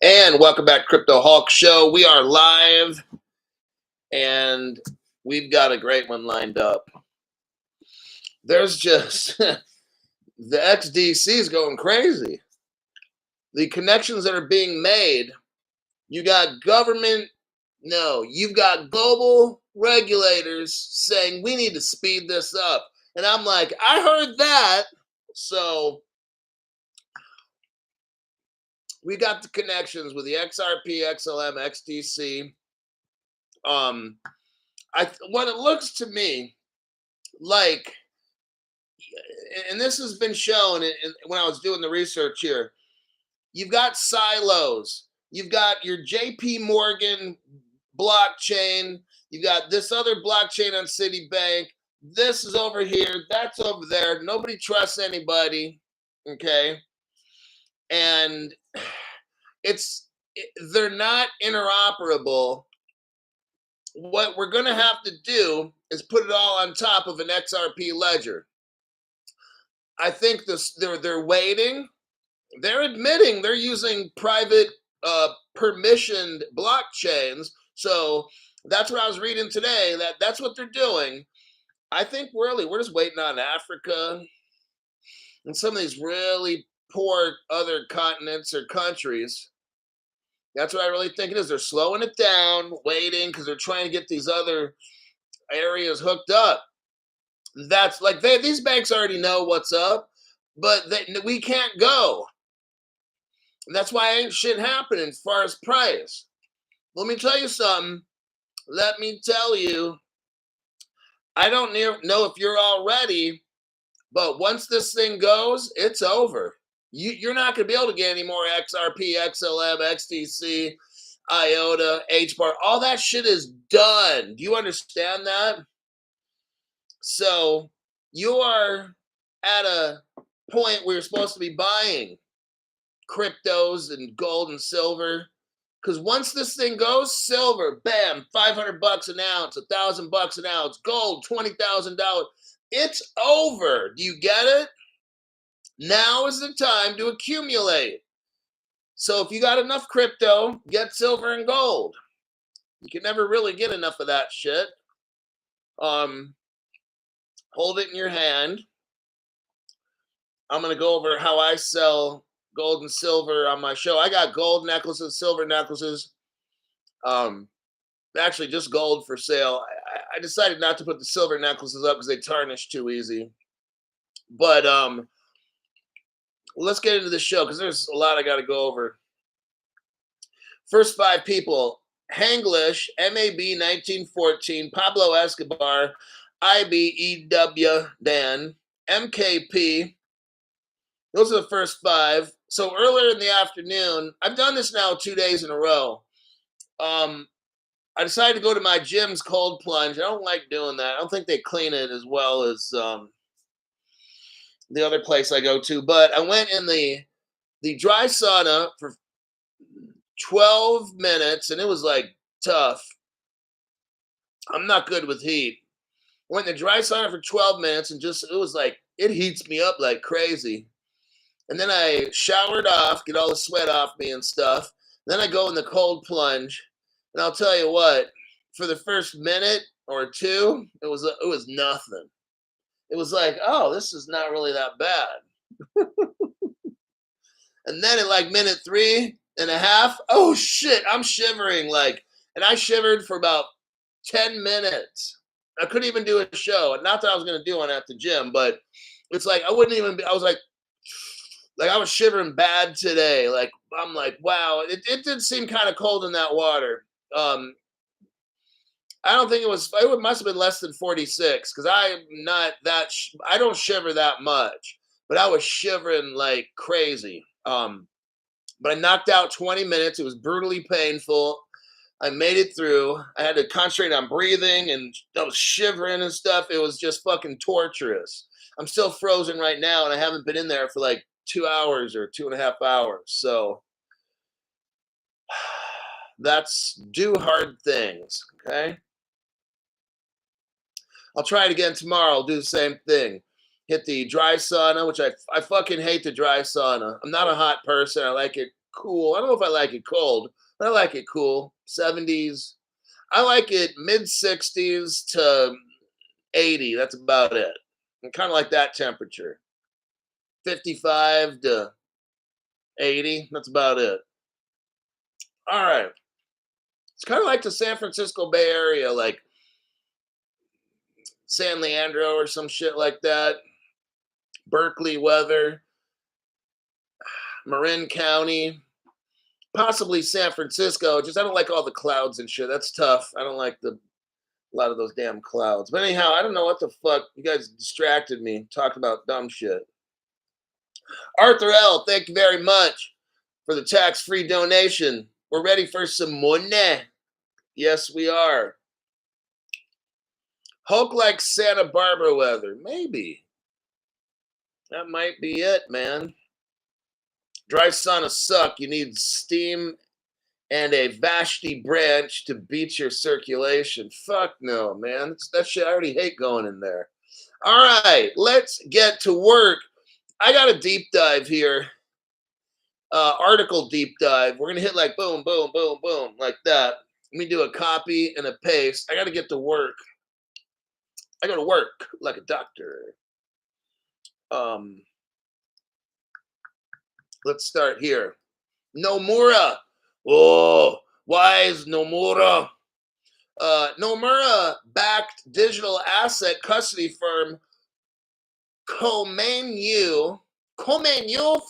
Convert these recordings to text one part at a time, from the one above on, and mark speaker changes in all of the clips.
Speaker 1: And welcome back, Crypto Hulk Show. We are live, and we've got a great one lined up. There's just the XDC is going crazy. The connections that are being made. You got government. No, you've got global regulators saying we need to speed this up, and I'm like, I heard that. So we got the connections with the XRP, XLM, XDC. What it looks to me like, and this has been shown when I was doing the research here, you've got silos. You've got your JP Morgan blockchain. You've got this other blockchain on Citibank. This is over here. That's over there. Nobody trusts anybody. Okay. And they're not interoperable. What we're going to have to do is put it all on top of an XRP ledger. I think they're waiting. They're admitting they're using private permissioned blockchains. So that's what I was reading today. That's what they're doing. I think we're just waiting on Africa and some of these really poor other continents or countries. That's what I really think it is. They're slowing it down, waiting, because they're trying to get these other areas hooked up. That's like these banks already know what's up, but we can't go. And that's why ain't shit happening as far as price. Let me tell you something. Let me tell you, I don't know if you're all ready, but once this thing goes, it's over. You're not going to be able to get any more XRP, XLM, XDC, IOTA, HBAR. All that shit is done. Do you understand that? So you are at a point where you're supposed to be buying cryptos and gold and silver. Because once this thing goes, silver, bam, $500 an ounce, $1,000 an ounce, gold, $20,000. It's over. Do you get it? Now is the time to accumulate. So if you got enough crypto, get silver and gold. You can never really get enough of that shit. Hold it in your hand. I'm going to go over how I sell gold and silver on my show. I got gold necklaces, silver necklaces. Actually, just gold for sale. I decided not to put the silver necklaces up because they tarnish too easy. But let's get into the show because there's a lot I got to go over. First 5 people: Hanglish, MAB 1914, Pablo Escobar, IBEW Dan, MKP. Those are the first 5. So earlier in the afternoon, I've done this now 2 days in a row. I decided to go to my gym's cold plunge. I don't like doing that. I don't think they clean it as well as the other place I go to. But I went in the dry sauna for 12 minutes, and it was like tough. I'm not good with heat. I went in the dry sauna for 12 minutes, and it was like, it heats me up like crazy. And then I showered off, get all the sweat off me and stuff. Then I go in the cold plunge. And I'll tell you what, for the first minute or two, it was nothing. It was like, oh, this is not really that bad. And then at like minute 3.5, oh shit, I'm shivering and I shivered for about 10 minutes. I couldn't even do a show. Not that I was going to do one at the gym, but it's like, I was like I was shivering bad today. I'm like, wow, it did seem kind of cold in that water. I don't think it must have been less than 46 because I'm not that, I don't shiver that much, but I was shivering like crazy. But I knocked out 20 minutes. It was brutally painful. I made it through. I had to concentrate on breathing and I was shivering and stuff. It was just fucking torturous. I'm still frozen right now and I haven't been in there for like 2 hours or 2.5 hours. So that's do hard things, okay? I'll try it again tomorrow. I'll do the same thing. Hit the dry sauna, which I fucking hate the dry sauna. I'm not a hot person. I like it cool. I don't know if I like it cold, but I like it cool. 70s. I like it mid 60s to 80. That's about it. And kind of like that temperature. 55 to 80. That's about it. All right. It's kind of like the San Francisco Bay Area, like San Leandro or some shit like that. Berkeley weather, Marin County, possibly San Francisco. Just I don't like all the clouds and shit. That's tough. I don't like a lot of those damn clouds. But anyhow, I don't know what the fuck. You guys distracted me talking about dumb shit. Arthur L., thank you very much for the tax-free donation. We're ready for some money. Yes, we are. Hulk like Santa Barbara weather. Maybe. That might be it, man. Dry sauna suck. You need steam and a Vashti branch to beat your circulation. Fuck no, man. That shit, I already hate going in there. All right, let's get to work. I got a deep dive here. Article deep dive. We're going to hit like boom, boom, boom, boom, like that. Let me do a copy and a paste. I got to get to work. I got to work like a doctor. Let's start here. Nomura. Oh, why is Nomura? Nomura-backed digital asset custody firm Komeinu,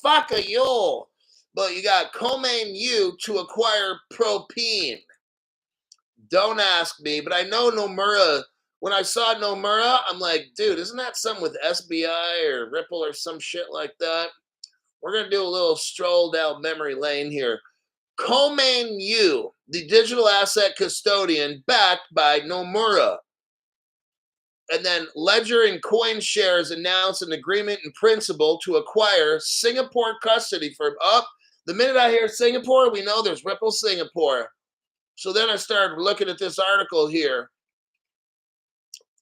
Speaker 1: fuck you. But you got Komeinu to acquire Propine. Don't ask me, but I know Nomura. When I saw Nomura, I'm like, dude, isn't that something with SBI or Ripple or some shit like that? We're going to do a little stroll down memory lane here. Komeinu, the digital asset custodian backed by Nomura. And then Ledger and CoinShares announced an agreement in principle to acquire Singapore custody firm. The minute I hear Singapore, we know there's Ripple Singapore. So then I started looking at this article here.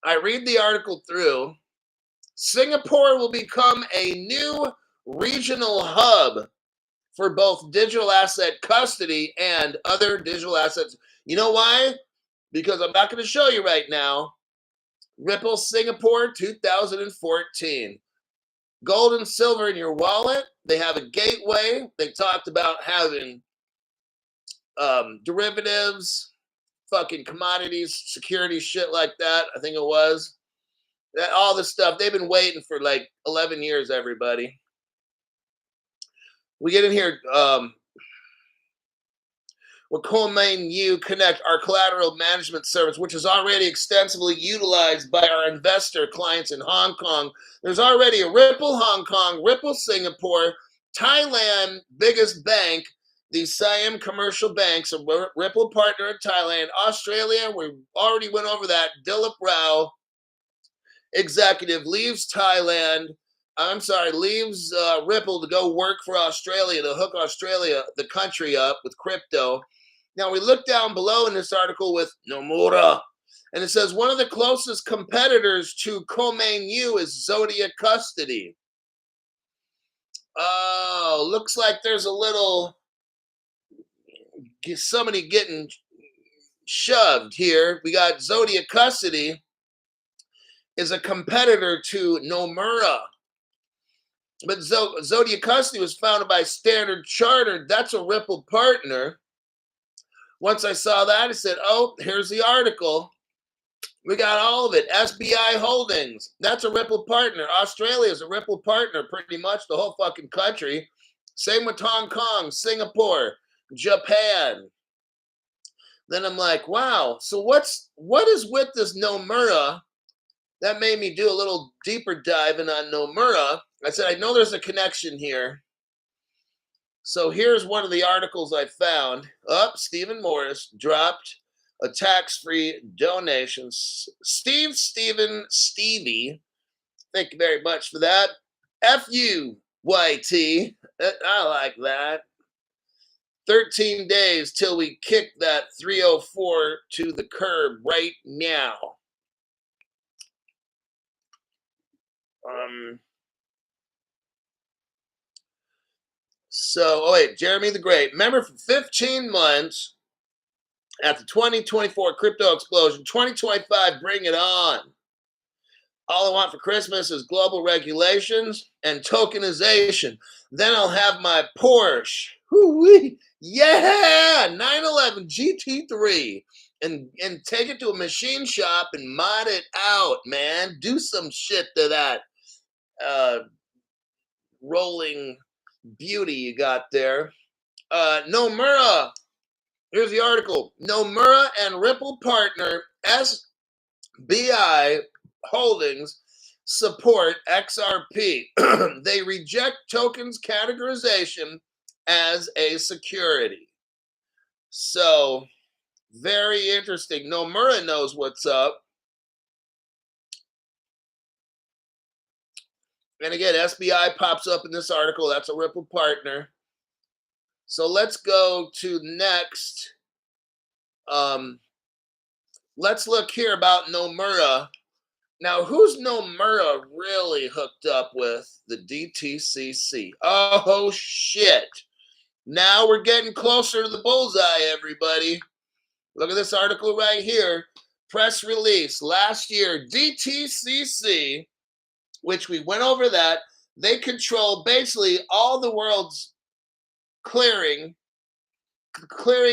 Speaker 1: I read the article through. Singapore will become a new regional hub for both digital asset custody and other digital assets. You know why? Because I'm not going to show you right now. Ripple Singapore 2014. Gold and silver in your wallet. They have a gateway. They talked about having derivatives, fucking commodities, securities, shit like that. I think it was. All this stuff. They've been waiting for like 11 years, everybody. We get in here. With Komeinu Connect, our collateral management service, which is already extensively utilized by our investor clients in Hong Kong. There's already a Ripple Hong Kong, Ripple Singapore, Thailand, biggest bank, the Siam Commercial Banks, a Ripple partner in Thailand. Australia, we already went over that. Dilip Rao, executive, leaves Thailand. Leaves Ripple to go work for Australia, to hook Australia, the country, up with crypto. Now, we look down below in this article with Nomura, and it says one of the closest competitors to Komeinu is Zodia Custody. Oh, looks like there's a little somebody getting shoved here. We got Zodia Custody is a competitor to Nomura. But Zodia Custody was founded by Standard Chartered. That's a Ripple partner. Once I saw that, I said, oh, here's the article. We got all of it. SBI Holdings. That's a Ripple partner. Australia is a Ripple partner, pretty much the whole fucking country. Same with Hong Kong, Singapore, Japan. Then I'm like, wow. So what is with this Nomura? That made me do a little deeper diving on Nomura. I said, I know there's a connection here. So here's one of the articles I found. Stephen Morris dropped a tax-free donation. Stevie, thank you very much for that. FUYT, I like that. 13 days till we kick that 304 to the curb right now. So, oh wait, Jeremy the Great. Remember for 15 months at the 2024 crypto explosion, 2025, bring it on. All I want for Christmas is global regulations and tokenization. Then I'll have my Porsche. Woo-wee. Yeah, 911 GT3. And take it to a machine shop and mod it out, man. Do some shit to that rolling beauty you got there. Nomura. Here's the article. Nomura and Ripple partner SBI Holdings support XRP. They reject tokens categorization as a security. So, very interesting. Nomura knows what's up. And again, SBI pops up in this article. That's a Ripple partner. So let's go to next. Let's look here about Nomura. Now, who's Nomura really hooked up with? The DTCC. Oh, shit. Now we're getting closer to the bullseye, everybody. Look at this article right here. Press release. Last year, DTCC, which we went over that, they control basically all the world's clearing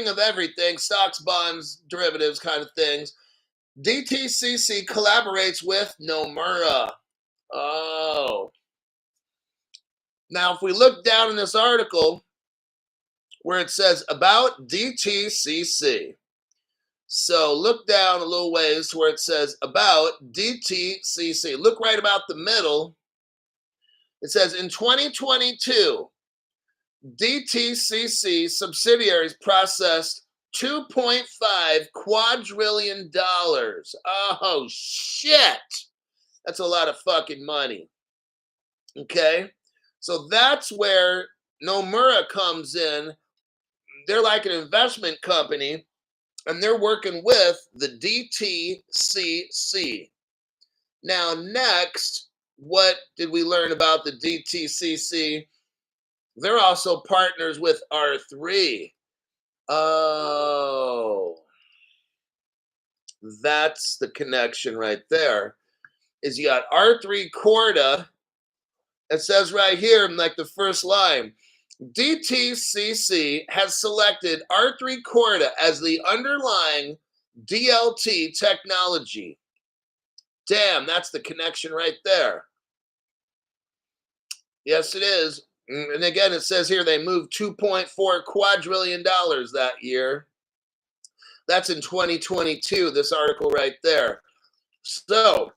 Speaker 1: of everything, stocks, bonds, derivatives kind of things. DTCC collaborates with Nomura. Oh. Now, if we look down in this article where it says about DTCC, so look down a little ways to where it says about DTCC. Look right about the middle. It says in 2022, DTCC subsidiaries processed $2.5 quadrillion. Oh, shit. That's a lot of fucking money. Okay? So that's where Nomura comes in. They're like an investment company, and they're working with the DTCC. Now, next, what did we learn about the DTCC? They're also partners with R3. Oh, that's the connection right there. Is you got R3 Corda. It says right here in like the first line, DTCC has selected R3 Corda as the underlying DLT technology. Damn, that's the connection right there. Yes, it is. And again, it says here they moved $2.4 quadrillion that year. That's in 2022, this article right there. So,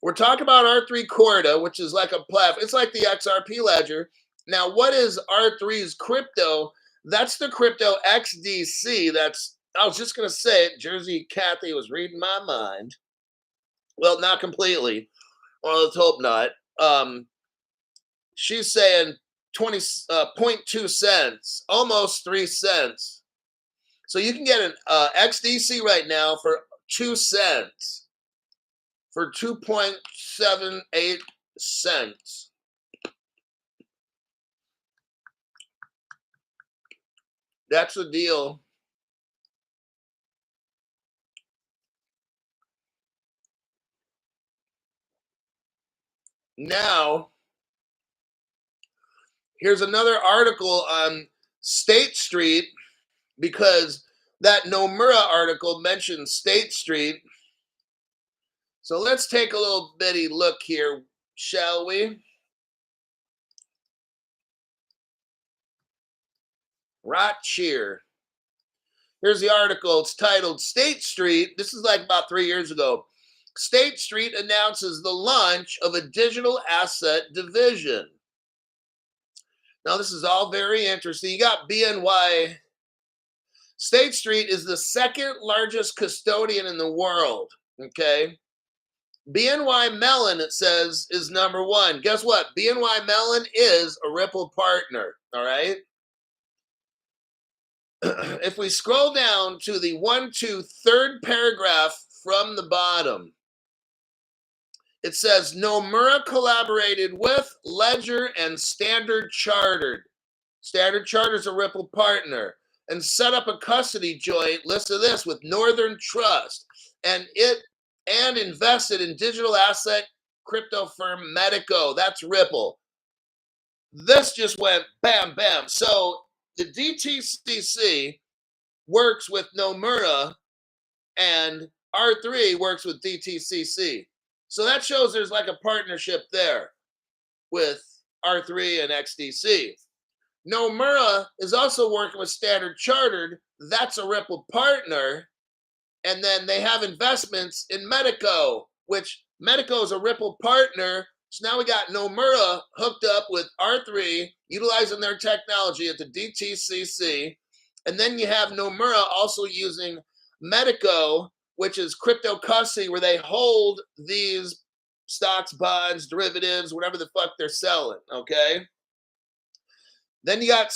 Speaker 1: we're talking about R3 Corda, which is like a platform. It's like the XRP ledger. Now, what is R3's crypto? That's the crypto XDC. I was just going to say it. Jersey Kathy was reading my mind. Well, not completely. Well, let's hope not. She's saying 0.2 cents, almost 3 cents. So you can get an XDC right now for 2 cents, for 2.78 cents. That's the deal. Now, here's another article on State Street, because that Nomura article mentions State Street. So let's take a little bitty look here, shall we? Right here. Here's the article. It's titled State Street. This is like about 3 years ago. State Street announces the launch of a digital asset division. Now, this is all very interesting. You got BNY. State Street is the second largest custodian in the world, okay? BNY Mellon, it says, is number one. Guess what? BNY Mellon is a Ripple partner, all right? If we scroll down to the 3rd paragraph from the bottom, it says Nomura collaborated with Ledger and Standard Chartered. Standard Chartered's a Ripple partner, and set up a custody joint, listen to this, with Northern Trust, and invested in digital asset crypto firm Medico. That's Ripple. This just went bam, bam. So the DTCC works with Nomura, and R3 works with DTCC. So that shows there's like a partnership there with R3 and XDC. Nomura is also working with Standard Chartered. That's a Ripple partner. And then they have investments in Medico, which Medico is a Ripple partner. So now we got Nomura hooked up with R3, utilizing their technology at the DTCC. And then you have Nomura also using Medico, which is crypto custody, where they hold these stocks, bonds, derivatives, whatever the fuck they're selling, okay? Then you got,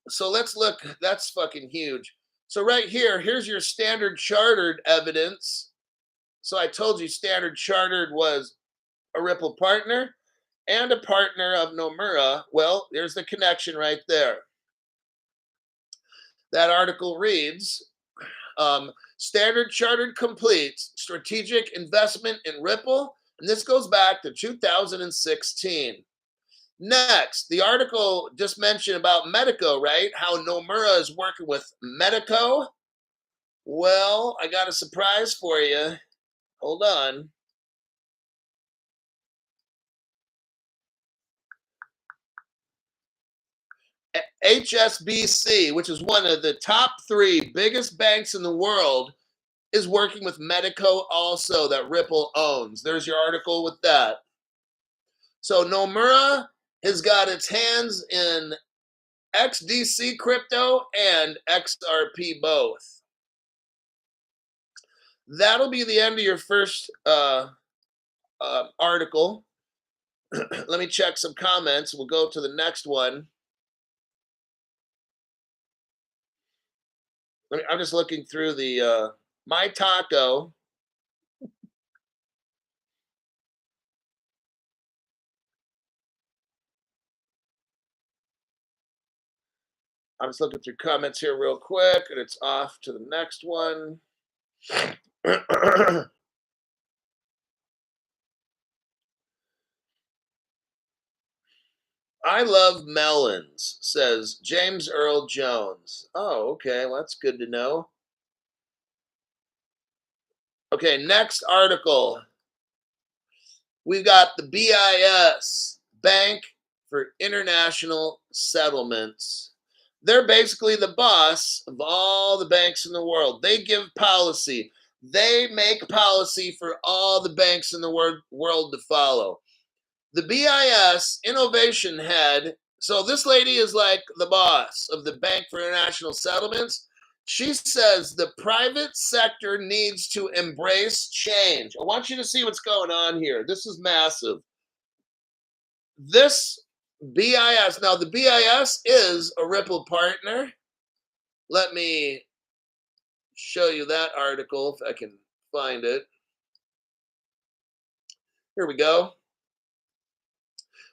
Speaker 1: so let's look, that's fucking huge. So right here, here's your Standard Chartered evidence. So I told you Standard Chartered was a Ripple partner and a partner of Nomura. Well, there's the connection right there. That article reads, Standard Chartered completes strategic investment in Ripple, and this goes back to 2016. Next, the article just mentioned about Medico, right? How Nomura is working with Medico. Well, I got a surprise for you. Hold on. HSBC, which is one of the top 3 biggest banks in the world, is working with Medico also, that Ripple owns. There's your article with that. So Nomura has got its hands in XDC crypto and XRP both. That'll be the end of your first article. Let me check some comments. We'll go to the next one. I'm just looking through the My Taco. I'm just looking through comments here real quick, and it's off to the next one. I love melons, says James Earl Jones. Oh, okay. Well, that's good to know. Okay, next article. We've got the BIS, Bank for International Settlements. They're basically the boss of all the banks in the world. They give policy. They make policy for all the banks in the world to follow. The BIS innovation head, so this lady is like the boss of the Bank for International Settlements. She says the private sector needs to embrace change. I want you to see what's going on here. This is massive. This BIS, now the BIS is a Ripple partner. Let me show you that article if I can find it. Here we go.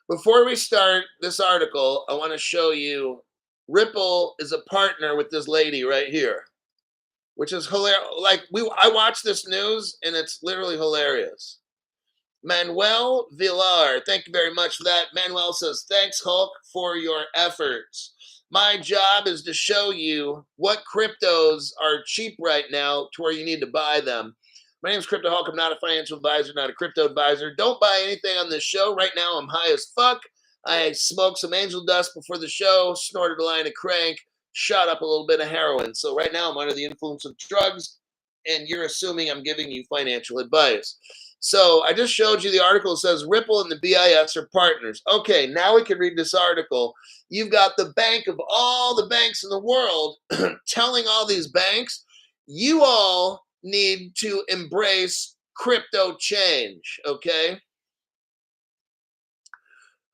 Speaker 1: Before we start this article, I want to show you Ripple is a partner with this lady right here, which is hilarious. Like I watch this news and it's literally hilarious. Manuel Villar, thank you very much for that. Manuel says, thanks, Hulk, for your efforts. My job is to show you what cryptos are cheap right now to where you need to buy them. My name is Crypto Hulk. I'm not a financial advisor, not a crypto advisor. Don't buy anything on this show. Right now, I'm high as fuck. I smoked some angel dust before the show, snorted a line of crank, shot up a little bit of heroin. So right now, I'm under the influence of drugs, and you're assuming I'm giving you financial advice. So I just showed you the article. It says Ripple and the BIS are partners. Okay, now we can read this article. You've got the bank of all the banks in the world telling all these banks, you all need to embrace crypto change, okay?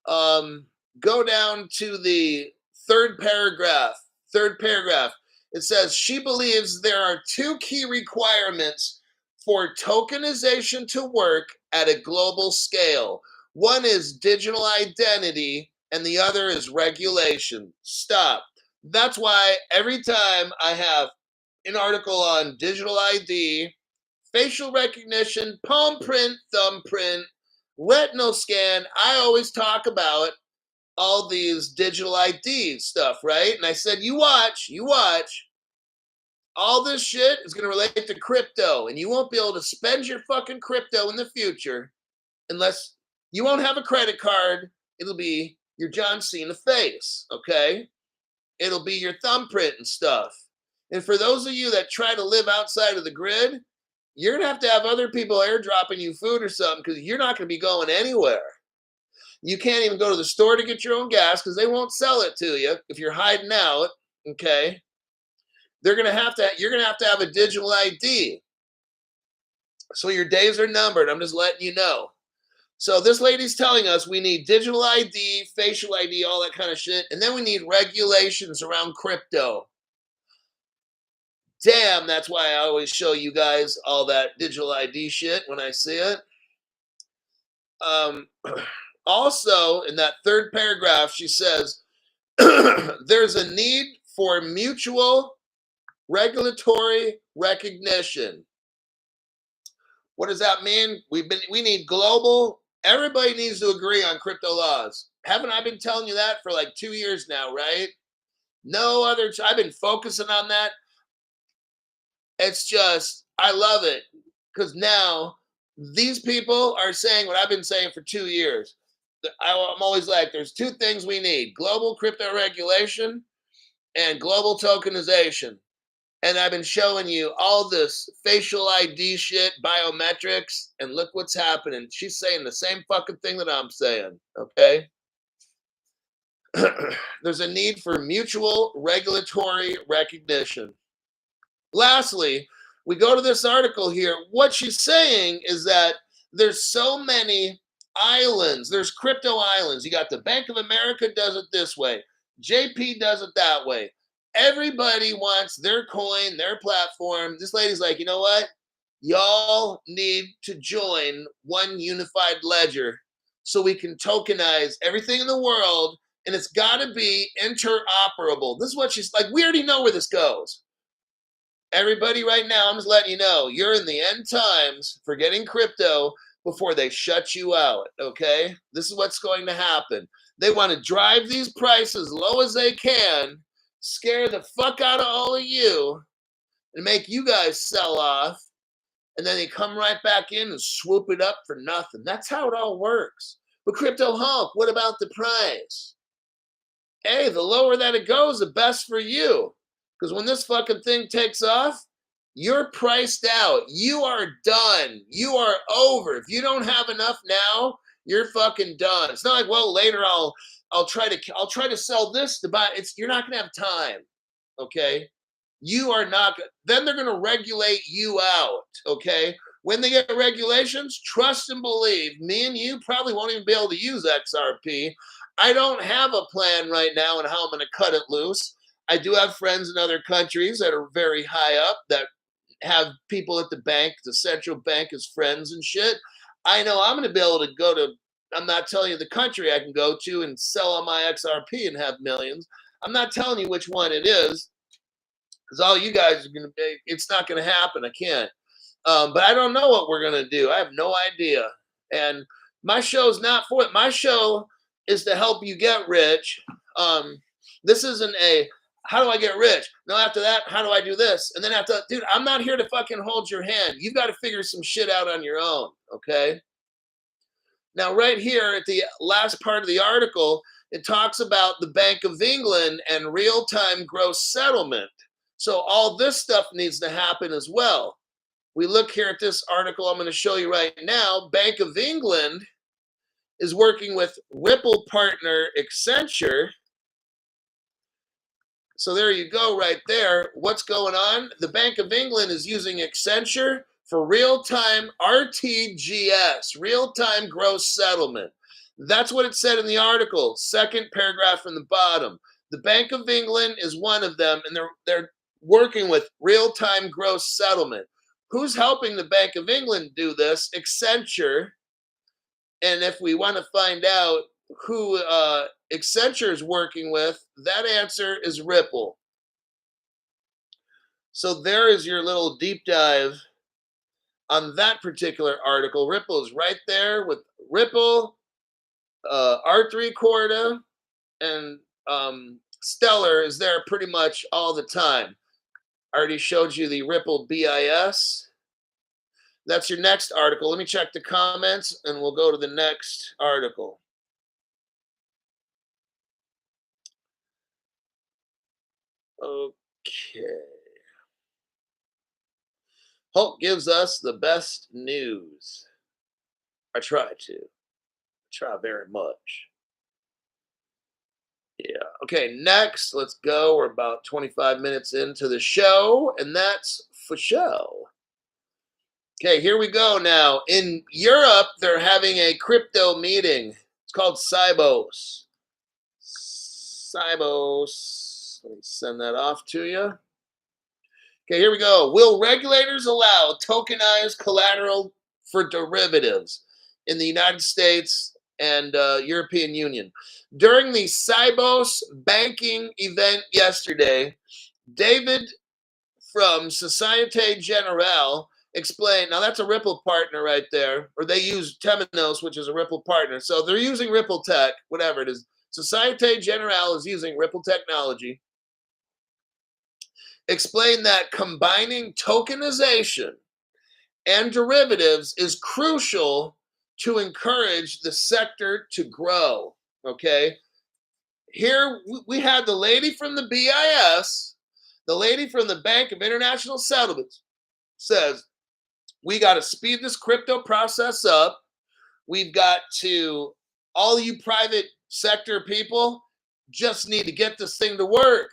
Speaker 1: Go down to the third paragraph. It says, she believes there are 2 key requirements for tokenization to work at a global scale. One is digital identity, and the other is regulation. Stop. That's why every time I have an article on digital ID, facial recognition, palm print, thumbprint, retinal scan, I always talk about all these digital ID stuff, right? And I said, you watch, all this shit is going to relate to crypto, and you won't be able to spend your fucking crypto in the future unless you won't have a credit card. It'll be your John Cena face, okay? It'll be your thumbprint and stuff. And for those of you that try to live outside of the grid, you're going to have other people airdropping you food or something because you're not going to be going anywhere. You can't even go to the store to get your own gas because they won't sell it to you if you're hiding out, okay? You're going to have to have a digital ID. So your days are numbered. I'm just letting you know. So this lady's telling us we need digital ID, facial ID, all that kind of shit. And then we need regulations around crypto. Damn, that's why I always show you guys all that digital ID shit when I see it. Also, in that third paragraph, she says, there's a need for mutual regulatory recognition. What does that mean? We need global. Everybody needs to agree on crypto laws. Haven't I been telling you that for like 2 years now, right? No other. I've been focusing on that. It's just, I love it because now these people are saying what I've been saying for 2 years. I'm always like, there's two things we need: global crypto regulation and global tokenization. And I've been showing you all this facial ID shit, biometrics, and look what's happening. She's saying the same fucking thing that I'm saying, okay? There's a need for mutual regulatory recognition. Lastly, we go to this article here. What she's saying is that there's so many islands. There's crypto islands. You got the Bank of America does it this way. JP does it that way. Everybody wants their coin, their platform. This lady's like, you know what? Y'all need to join one unified ledger so we can tokenize everything in the world, and it's got to be interoperable. This is what she's like. We already know where this goes. Everybody right now, I'm just letting you know, you're in the end times for getting crypto before they shut you out, okay? This is what's going to happen. They want to drive these prices low as they can, scare the fuck out of all of you, and make you guys sell off, and then they come right back in and swoop it up for nothing. That's how it all works. But Crypto Hulk, what about the price? Hey, the lower that it goes, the best for you. Because when this fucking thing takes off, you're priced out. You are done. You are over. If you don't have enough now, you're fucking done. It's not like, well, later I'll try to sell this to buy. You're not gonna have time. Okay? You are not. Then they're gonna regulate you out. Okay? When they get regulations, trust and believe. Me and you probably won't even be able to use XRP. I don't have a plan right now on how I'm gonna cut it loose. I do have friends in other countries that are very high up that have people at the bank, the central bank, as friends and shit. I know I'm going to be able to go to, I'm not telling you the country I can go to and sell on my XRP and have millions. I'm not telling you which one it is because all you guys are going to be, it's not going to happen. I can't. But I don't know what we're going to do. I have no idea. And my show's not for it. My show is to help you get rich. This isn't a, how do I get rich? No, after that, how do I do this? And then after, dude, I'm not here to fucking hold your hand. You've got to figure some shit out on your own, okay? Now, right here at the last part of the article, it talks about the Bank of England and real-time gross settlement. So all this stuff needs to happen as well. We look here at this article I'm going to show you right now. Bank of England is working with Ripple partner Accenture. So there you go right there. What's going on? The Bank of England is using Accenture for real-time RTGS, real-time gross settlement. That's what it said in the article, second paragraph from the bottom. The Bank of England is one of them, and they're working with real-time gross settlement. Who's helping the Bank of England do this? Accenture. And if we want to find out who Accenture is working with, that answer is Ripple. So there is your little deep dive on that particular article. Ripple is right there with Ripple, R3 Corda, and Stellar is there pretty much all the time. I already showed you the Ripple BIS. That's your next article. Let me check the comments and we'll go to the next article. Okay. Hulk gives us the best news. I try to. Try very much. Yeah. Okay, next, let's go. We're about 25 minutes into the show, and that's for show. Okay, here we go now. In Europe, they're having a crypto meeting. It's called Sibos. Sibos. Let me send that off to you. Okay, here we go. Will regulators allow tokenized collateral for derivatives in the United States and European Union? During the Sibos banking event yesterday, David from Societe Generale explained. Now that's a Ripple partner right there, or they use Temenos, which is a Ripple partner. So they're using Ripple Tech, whatever it is. Societe Generale is using Ripple technology. Explained that combining tokenization and derivatives is crucial to encourage the sector to grow. Okay. Here we had the lady from the BIS, the lady from the Bank of International Settlements says, we got to speed this crypto process up. We've got to, all you private sector people just need to get this thing to work.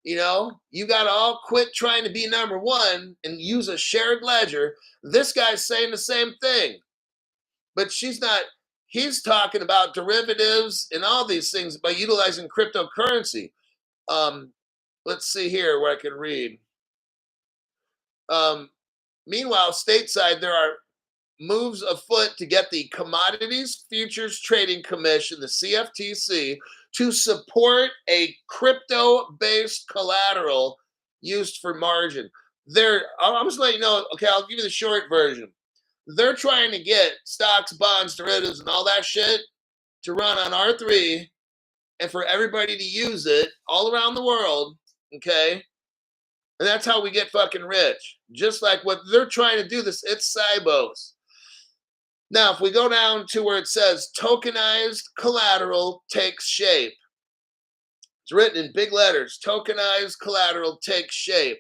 Speaker 1: You know, you got to all quit trying to be number one and use a shared ledger. This guy's saying the same thing, but she's not. He's talking about derivatives and all these things by utilizing cryptocurrency. Let's see here where I can read. Meanwhile, stateside, there are moves afoot to get the Commodities Futures Trading Commission, the CFTC, to support a crypto-based collateral used for margin. I'm just letting you know, okay, I'll give you the short version. They're trying to get stocks, bonds, derivatives, and all that shit to run on R3 and for everybody to use it all around the world, okay? And that's how we get fucking rich. Just like what they're trying to do this, it's Sibos. Now, if we go down to where it says tokenized collateral takes shape, it's written in big letters, tokenized collateral takes shape.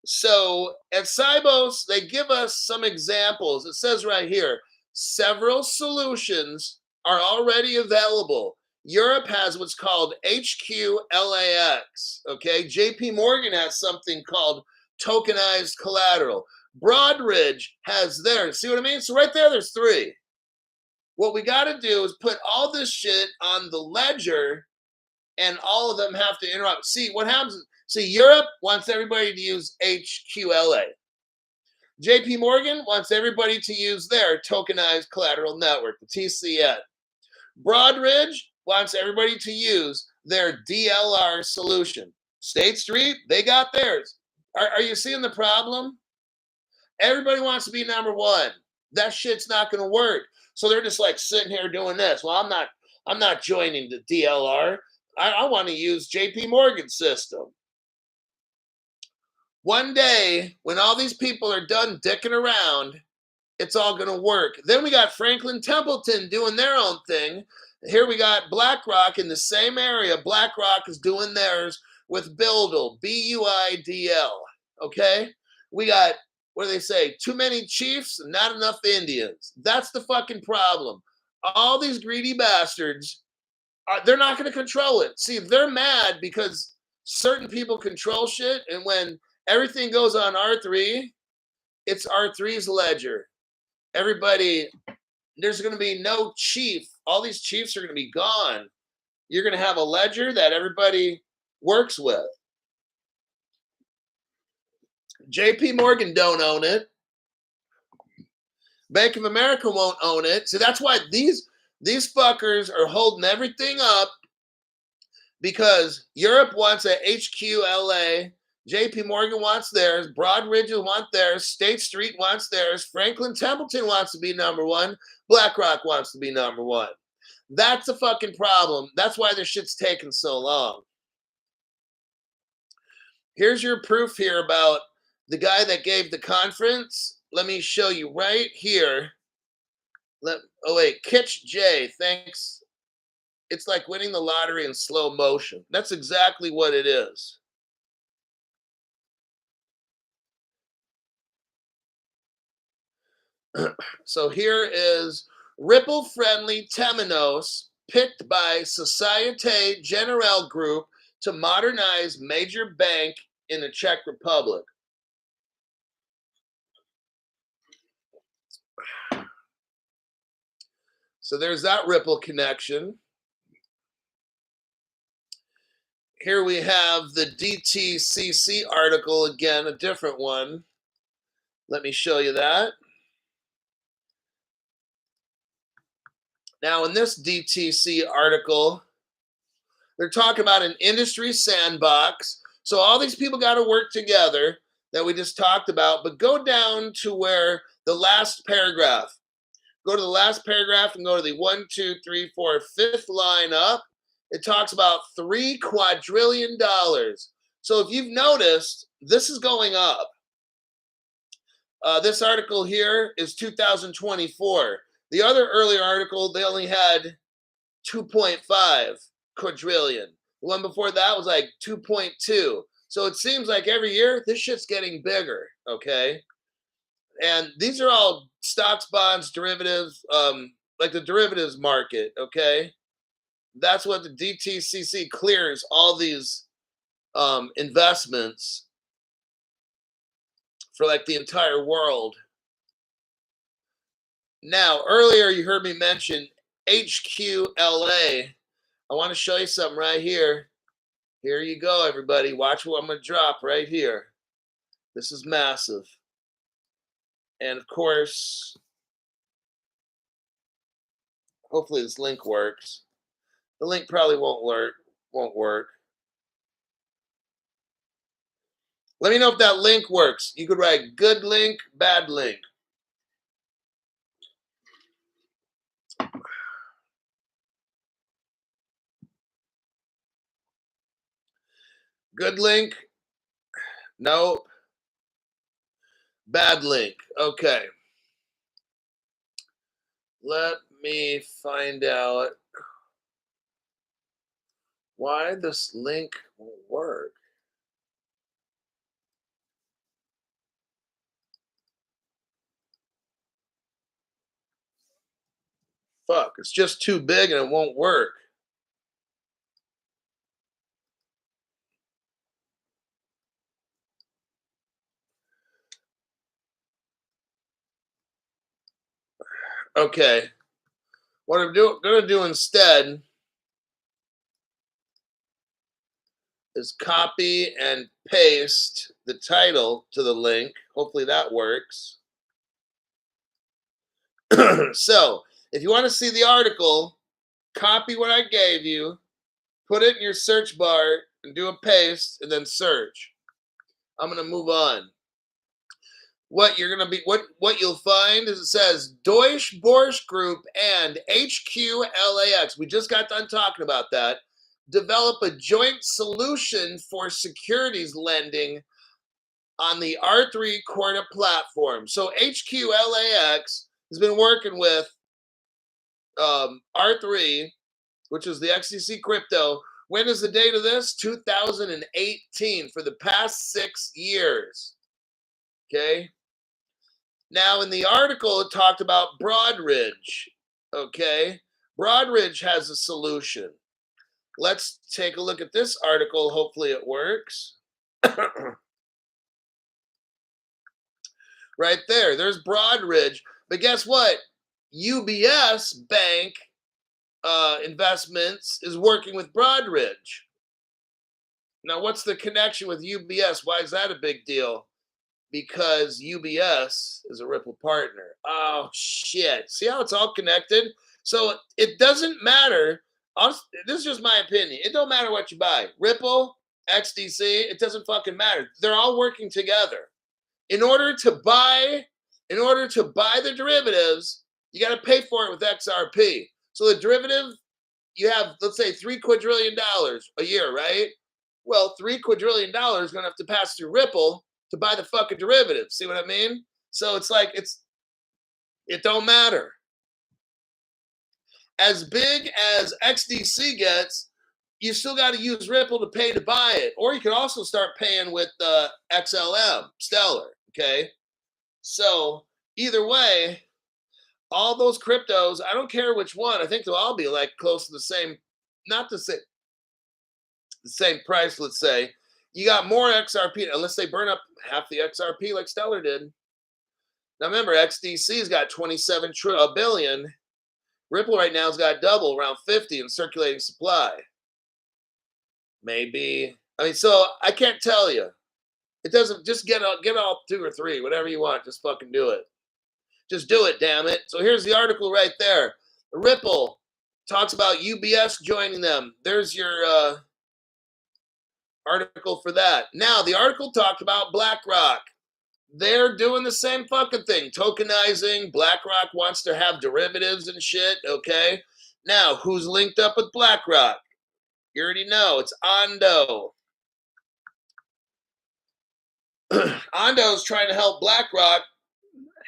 Speaker 1: So at Sibos, they give us some examples. It says right here, several solutions are already available. Europe has what's called HQLAX, okay? JP Morgan has something called tokenized collateral. Broadridge has theirs. See what I mean? So right there, there's three. What we got to do is put all this shit on the ledger, and all of them have to interrupt. See, what happens? See, Europe wants everybody to use HQLA. JP Morgan wants everybody to use their tokenized collateral network, the TCN. Broadridge wants everybody to use their DLR solution. State Street, they got theirs. Are you seeing the problem? Everybody wants to be number one. That shit's not going to work. So they're just like sitting here doing this. Well, I'm not joining the DLR. I want to use JP Morgan's system. One day, when all these people are done dicking around, it's all going to work. Then we got Franklin Templeton doing their own thing. Here we got BlackRock in the same area. BlackRock is doing theirs with Buidl, B-U-I-D-L. Okay? We got, what do they say? Too many chiefs and not enough Indians. That's the fucking problem. All these greedy bastards, they're not going to control it. See, they're mad because certain people control shit, and when everything goes on R3, it's R3's ledger. Everybody, there's going to be no chief. All these chiefs are going to be gone. You're going to have a ledger that everybody works with. JP Morgan don't own it. Bank of America won't own it. So that's why These fuckers are holding everything up because Europe wants a HQLA, JP Morgan wants theirs, Broadridge wants theirs, State Street wants theirs, Franklin Templeton wants to be number one, BlackRock wants to be number one. That's a fucking problem. That's why this shit's taking so long. Here's your proof here about the guy that gave the conference. Let me show you right here. Oh wait, Kitch J, thanks. It's like winning the lottery in slow motion. That's exactly what it is. So here is Ripple-friendly Temenos picked by Societe Generale Group to modernize major bank in the Czech Republic. So there's that Ripple connection. Here we have the DTCC article again, a different one. Let me show you that. Now, in this DTC article, they're talking about an industry sandbox. So all these people got to work together that we just talked about, but go down to where the last paragraph. Go to the last paragraph and go to the 1, 2, 3, 4, 5th line up. It talks about $3 quadrillion. So if you've noticed, this is going up. This article here is 2024. The other earlier article, they only had 2.5 quadrillion. The one before that was like 2.2. So it seems like every year, this shit's getting bigger, okay? And these are all stocks, bonds, derivatives, like the derivatives market, okay? That's what the DTCC clears all these investments for like the entire world. Now, earlier you heard me mention HQLA. I want to show you something right here. Here you go, everybody. Watch what I'm going to drop right here. This is massive. And of course, hopefully this link works. The link probably won't work. Let me know if that link works. You could write good link, bad link. Good link. Nope. Bad link. Okay. Let me find out why this link won't work. Fuck, it's just too big and it won't work. Okay. What I'm going to do instead is copy and paste the title to the link. Hopefully that works. So, if you want to see the article, copy what I gave you, put it in your search bar, and do a paste, and then search. I'm going to move on. What you'll find is it says Deutsche Börse Group and HQLAX. We just got done talking about that. Develop a joint solution for securities lending on the R3 Corda platform. So HQLAX has been working with R3, which is the XCC crypto. When is the date of this? 2018, for the past 6 years. Okay. Now, in the article, it talked about Broadridge. Okay. Broadridge has a solution. Let's take a look at this article. Hopefully it works. Right there. There's Broadridge. But guess what? UBS Bank Investments is working with Broadridge. Now, what's the connection with UBS? Why is that a big deal? Because UBS is a Ripple partner. Oh, shit. See how it's all connected? So it doesn't matter. This is just my opinion. It don't matter what you buy. Ripple, XDC, it doesn't fucking matter. They're all working together. In order to buy the derivatives, you got to pay for it with XRP. So the derivative, you have, let's say, $3 quadrillion a year, right? Well, $3 quadrillion is going to have to pass through Ripple to buy the fucking derivative. See what I mean? So it's like, it don't matter. As big as XDC gets, you still got to use Ripple to pay to buy it. Or you can also start paying with XLM, Stellar, okay? So either way, all those cryptos, I don't care which one. I think they'll all be like close to the same, not the same price, let's say. You got more XRP, unless they burn up half the XRP like Stellar did. Now remember, XDC's got 27 billion. Ripple right now has got double, around 50 in circulating supply. Maybe. I mean, so I can't tell you. It doesn't, just get all 2 or 3, whatever you want. Just fucking do it. Just do it, damn it. So here's the article right there. Ripple talks about UBS joining them. There's your article for that. Now, the article talked about BlackRock. They're doing the same fucking thing. Tokenizing. BlackRock wants to have derivatives and shit, okay? Now, who's linked up with BlackRock? You already know. It's Ondo. Ondo's trying to help BlackRock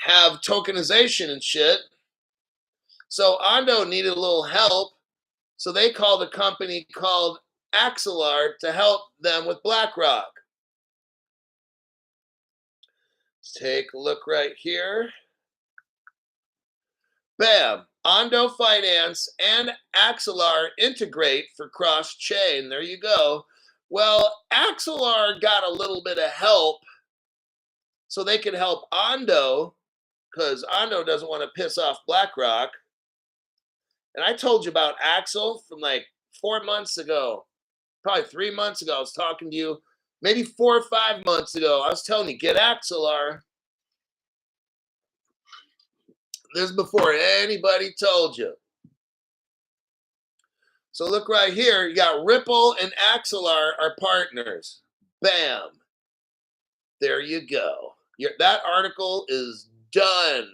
Speaker 1: have tokenization and shit. So Ondo needed a little help. So they called a company called Axelar to help them with BlackRock. Let's take a look right here. Bam. Ondo Finance and Axelar integrate for cross-chain. There you go. Well, Axelar got a little bit of help so they could help Ondo, because Ondo doesn't want to piss off BlackRock. And I told you about Axel from like 4 months ago, probably 3 months ago. I was talking to you, maybe 4 or 5 months ago. I was telling you, get Axelar. This is before anybody told you. So look right here. You got Ripple and Axelar are partners. Bam. There you go. That article is done.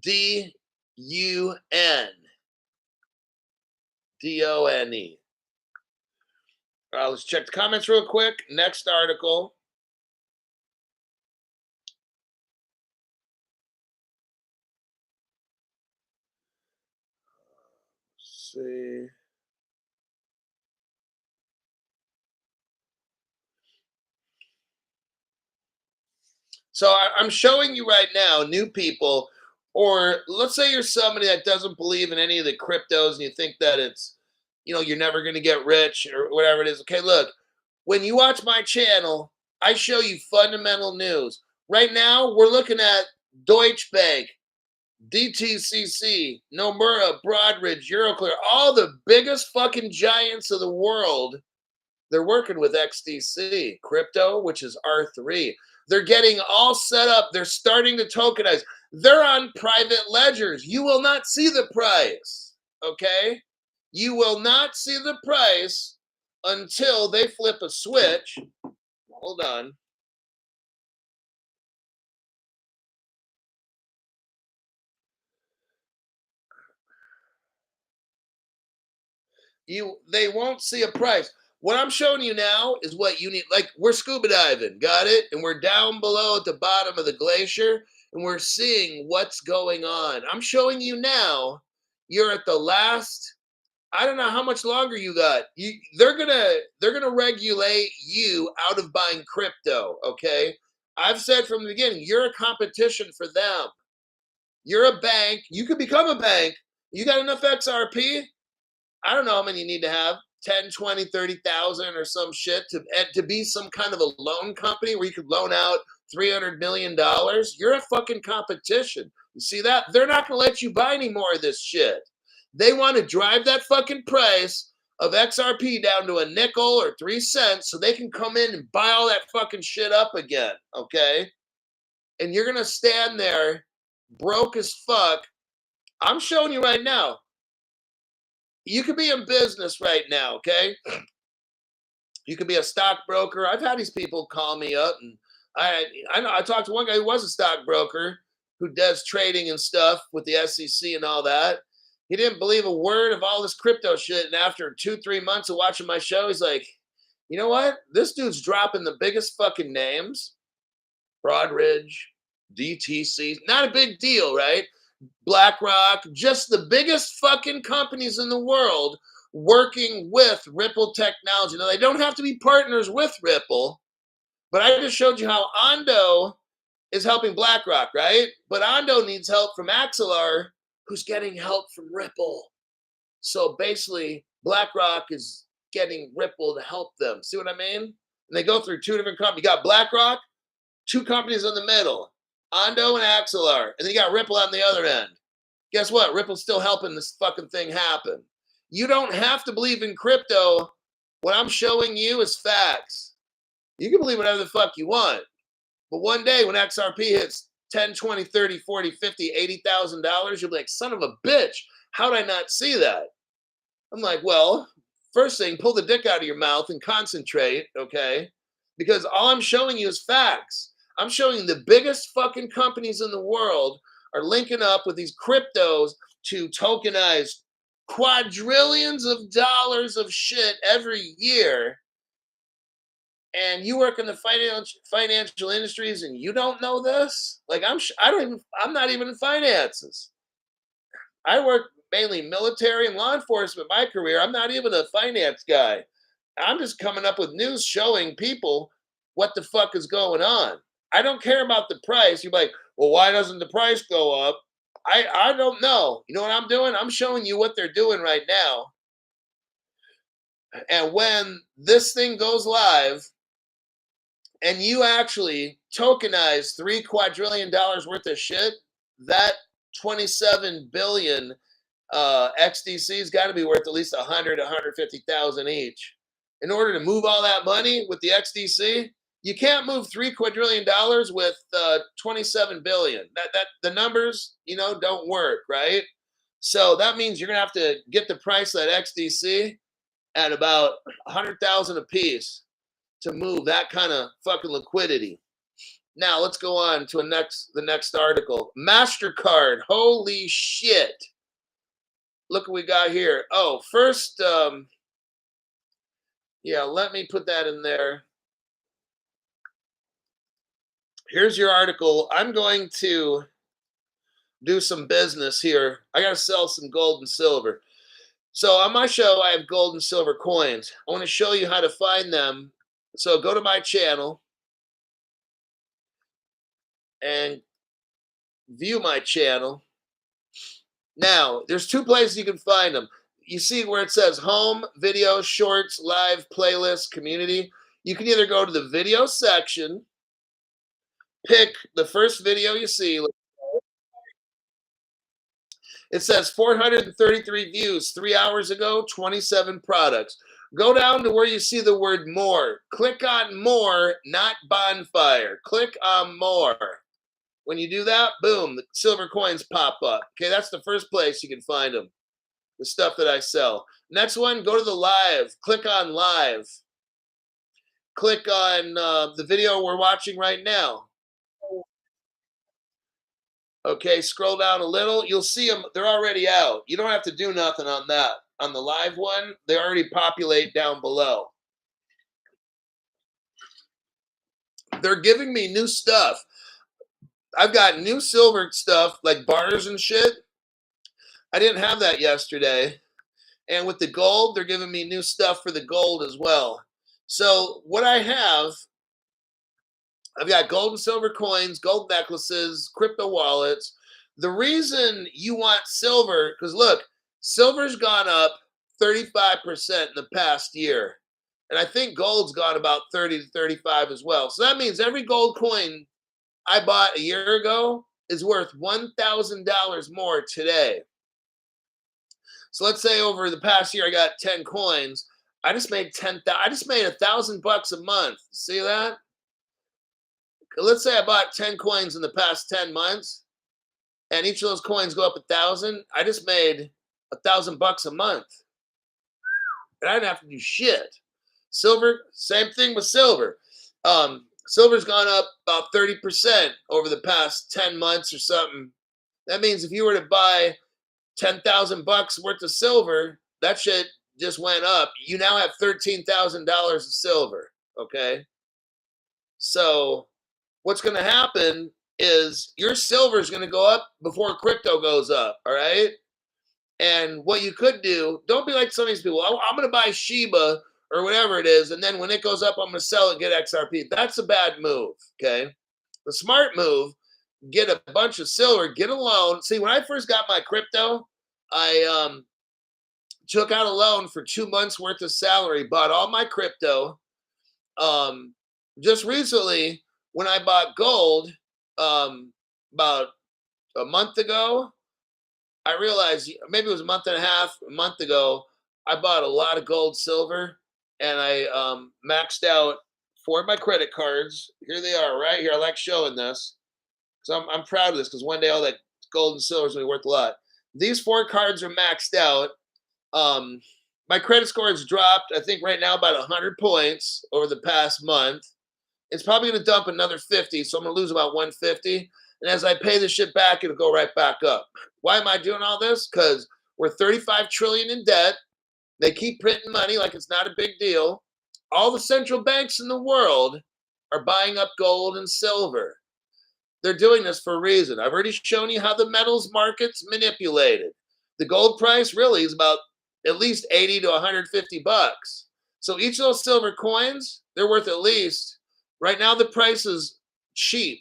Speaker 1: D-U-N. D-O-N-E. All right, let's check the comments real quick. Next article. Let's see. So I'm showing you right now new people, or let's say you're somebody that doesn't believe in any of the cryptos and you think that it's, you're never going to get rich or whatever it is. Okay, look, when you watch my channel, I show you fundamental news. Right now, we're looking at Deutsche Bank, DTCC, Nomura, Broadridge, Euroclear, all the biggest fucking giants of the world. They're working with XDC, crypto, which is R3. They're getting all set up. They're starting to tokenize. They're on private ledgers. You will not see the price, okay? You will not see the price until they flip a switch. Hold on. They won't see a price. What I'm showing you now is what you need. Like, we're scuba diving, got it? And we're down below at the bottom of the glacier, and we're seeing what's going on. I'm showing you now. You're at the last. I don't know how much longer you got. They're gonna regulate you out of buying crypto. Okay, I've said from the beginning, you're a competition for them. You're a bank. You could become a bank. You got enough XRP? I don't know how many you need to have. 10, 20, 30,000 or some shit to be some kind of a loan company where you could loan out $300 million. You're a fucking competition. You see that? They're not going to let you buy any more of this shit. They want to drive that fucking price of XRP down to a nickel or 3 cents so they can come in and buy all that fucking shit up again, okay? And you're going to stand there broke as fuck I'm showing you right now. You could be in business right now, okay? You could be a stockbroker. I've had these people call me up, and I know I talked to one guy who was a stockbroker who does trading and stuff with the SEC and all that. He didn't believe a word of all this crypto shit, and after 2-3 months of watching my show, he's like, you know what? This dude's dropping the biggest fucking names. Broadridge, DTC, not a big deal, right? BlackRock, just the biggest fucking companies in the world working with Ripple technology. Now, they don't have to be partners with Ripple, but I just showed you how Ondo is helping BlackRock, right? But Ondo needs help from Axelar, who's getting help from Ripple. So basically, BlackRock is getting Ripple to help them. See what I mean? And they go through two different companies. You got BlackRock, two companies in the middle, Ondo and Axelar, and then you got Ripple on the other end. Guess what? Ripple's still helping this fucking thing happen. You don't have to believe in crypto. What I'm showing you is facts. You can believe whatever the fuck you want. But one day when XRP hits 10, 20, 30, 40, 50, $80,000, you'll be like, son of a bitch, how did I not see that? I'm like, well, first thing, pull the dick out of your mouth and concentrate, okay? Because all I'm showing you is facts. I'm showing you the biggest fucking companies in the world are linking up with these cryptos to tokenize quadrillions of dollars of shit every year. And you work in the financial industries and you don't know this? Like I'm not even in finances. I work mainly military and law enforcement my career. I'm not even a finance guy. I'm just coming up with news showing people what the fuck is going on. I don't care about the price. You're like, well, why doesn't the price go up? I don't know. You know what I'm doing? I'm showing you what they're doing right now. And when this thing goes live and you actually tokenize $3 quadrillion worth of shit, that 27 billion XDC's got to be worth at least 150,000 each. In order to move all that money with the XDC, you can't move $3 quadrillion with 27 billion. That the numbers, don't work, right? So that means you're gonna have to get the price of that XDC at about 100,000 a piece to move that kind of fucking liquidity. Now let's go on to the next article. MasterCard, holy shit! Look what we got here. Oh, first, yeah, let me put that in there. Here's your article. I'm going to do some business here. I got to sell some gold and silver. So on my show, I have gold and silver coins. I want to show you how to find them. So go to my channel and view my channel. Now, there's two places you can find them. You see where it says home, video, shorts, live, playlist, community. You can either go to the video section, pick the first video you see. It says 433 views 3 hours ago, 27 products. Go down to where you see the word more. Click on more, not bonfire. Click on more. When you do that, boom, the silver coins pop up. Okay, that's the first place you can find them. The stuff that I sell. Next one, go to the live. Click on live. Click on the video we're watching right now. Okay, scroll down a little. You'll see them. They're already out. You don't have to do nothing on that. On the live one, they already populate down below. They're giving me new stuff. I've got new silver stuff like bars and shit. I didn't have that yesterday. And with the gold, they're giving me new stuff for the gold as well. So what I have, I've got gold and silver coins, gold necklaces, crypto wallets. The reason you want silver, because look, silver's gone up 35% in the past year. And I think gold's gone about 30 to 35 as well. So that means every gold coin I bought a year ago is worth $1,000 more today. So let's say over the past year I got 10 coins. I just made $1,000 a month. See that? Let's say I bought 10 coins in the past 10 months. and each of those coins go up 1,000, I just made $1,000 a month. And I didn't have to do shit. Silver, same thing with silver. Silver's gone up about 30% over the past 10 months or something. That means if you were to buy $10,000 worth of silver, that shit just went up. You now have $13,000 of silver. Okay. So what's going to happen is your silver is going to go up before crypto goes up. All right. And what you could do, don't be like some of these people. Oh, I'm going to buy Shiba or whatever it is, and then when it goes up, I'm going to sell it, get XRP. That's a bad move. Okay. The smart move, get a bunch of silver, get a loan. See, when I first got my crypto, I took out a loan for 2 months worth of salary, bought all my crypto. Just recently, when I bought gold, about a month ago, I realized, maybe it was a month and a half, a month ago, I bought a lot of gold, silver, and I maxed out 4 of my credit cards. Here they are, right here. I like showing this because I'm proud of this, because one day all that gold and silver is going to be worth a lot. These 4 cards are maxed out. My credit score has dropped, I think right now, about 100 points over the past month. It's probably going to dump another 50, so I'm going to lose about 150. And as I pay this shit back, it'll go right back up. Why am I doing all this? Because we're 35 trillion in debt. They keep printing money like it's not a big deal. All the central banks in the world are buying up gold and silver. They're doing this for a reason. I've already shown you how the metals market's manipulated. The gold price really is about at least 80 to 150 bucks. So each of those silver coins, they're worth at least, right now the price is cheap.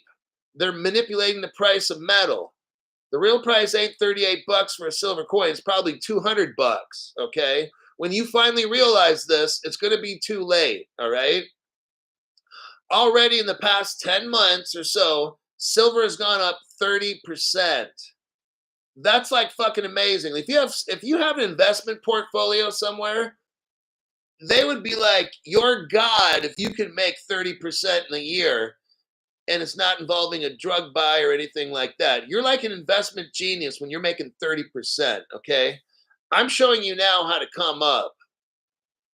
Speaker 1: They're manipulating the price of metal. The real price ain't 38 bucks for a silver coin. It's probably 200 bucks, okay? When you finally realize this, it's going to be too late, all right? Already in the past 10 months or so, silver has gone up 30%. That's like fucking amazing. If you have an investment portfolio somewhere, they would be like, you're God if you can make 30% in a year and it's not involving a drug buy or anything like that. You're like an investment genius when you're making 30%, okay? I'm showing you now how to come up.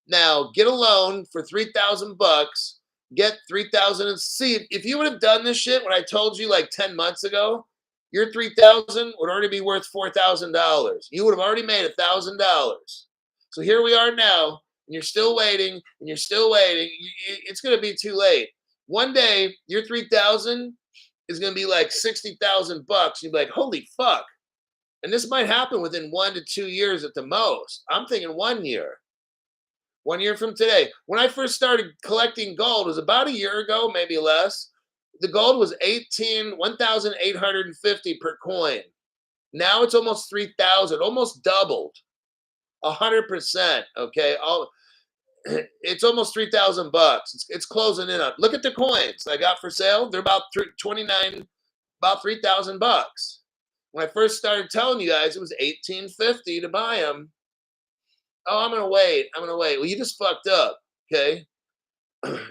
Speaker 1: Now, get a loan for 3,000 bucks, get 3,000 and see, if you would have done this shit when I told you like 10 months ago, your 3,000 would already be worth $4,000. You would have already made $1,000. So here we are now, and you're still waiting, and you're still waiting. It's going to be too late. One day, your 3,000 is going to be like 60,000 bucks. You'll be like, holy fuck. And this might happen within 1 to 2 years at the most. I'm thinking 1 year. 1 year from today. When I first started collecting gold, it was about a year ago, maybe less. The gold was 1,850 per coin. Now it's almost 3,000, almost doubled. 100%, okay? It's almost 3,000 bucks. It's closing in on. Look at the coins I got for sale. They're about 29, about 3,000 bucks. When I first started telling you guys, it was 1,850 to buy them. Oh, I'm gonna wait. Well, you just fucked up, okay?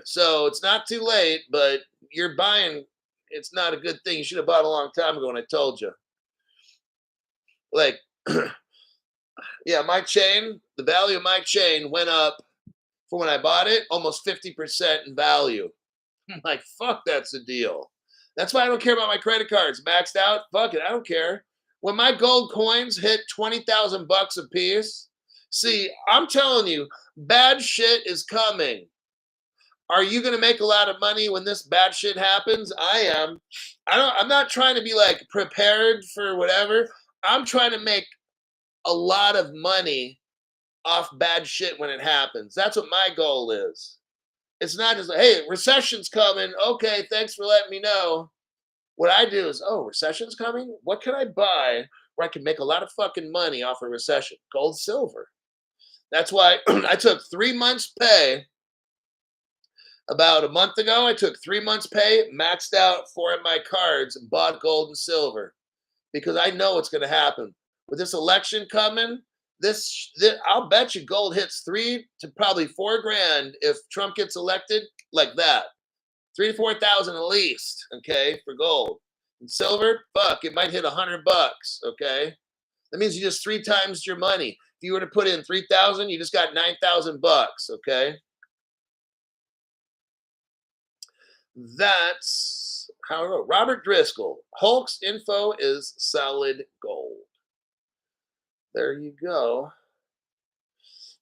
Speaker 1: So it's not too late, but you're buying. It's not a good thing. You should have bought a long time ago when I told you. Like, yeah, my chain, the value of my chain went up from when I bought it, almost 50% in value. I'm like, fuck, that's a deal. That's why I don't care about my credit cards. Maxed out, fuck it, I don't care. When my gold coins hit 20,000 bucks a piece, see, I'm telling you, bad shit is coming. Are you going to make a lot of money when this bad shit happens? I am. I'm not trying to be like prepared for whatever. I'm trying to make a lot of money off bad shit when it happens. That's what my goal is. It's not just like, hey, recession's coming. Okay, thanks for letting me know. What I do is, oh, recession's coming? What can I buy where I can make a lot of fucking money off a recession? Gold, silver. That's why I took 3 months' pay. About a month ago, I took 3 months' pay, maxed out 4 of my cards, and bought gold and silver because I know what's going to happen. With this election coming, this I'll bet you gold hits 3 to probably 4 grand if Trump gets elected, like that. 3 to 4,000 at least, okay, for gold. And silver, fuck, it might hit $100. Okay, that means you just 3 times your money. If you were to put in 3,000, you just got $9,000. Okay, that's how I wrote. Robert Driscoll, Hulk's info is solid gold. There you go.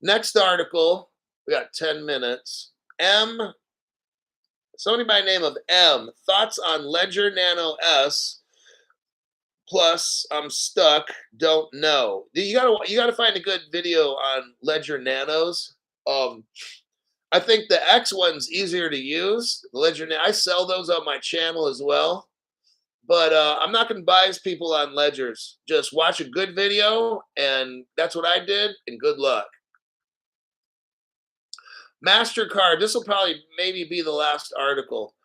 Speaker 1: Next article, we got 10 minutes. Somebody by the name of M, thoughts on Ledger Nano S. Plus, I'm stuck, don't know. You gotta find a good video on Ledger Nanos. I think the X one's easier to use. The Ledger I sell those on my channel as well. But I'm not going to bias people on ledgers. Just watch a good video, and that's what I did, and good luck. MasterCard, this will probably maybe be the last article.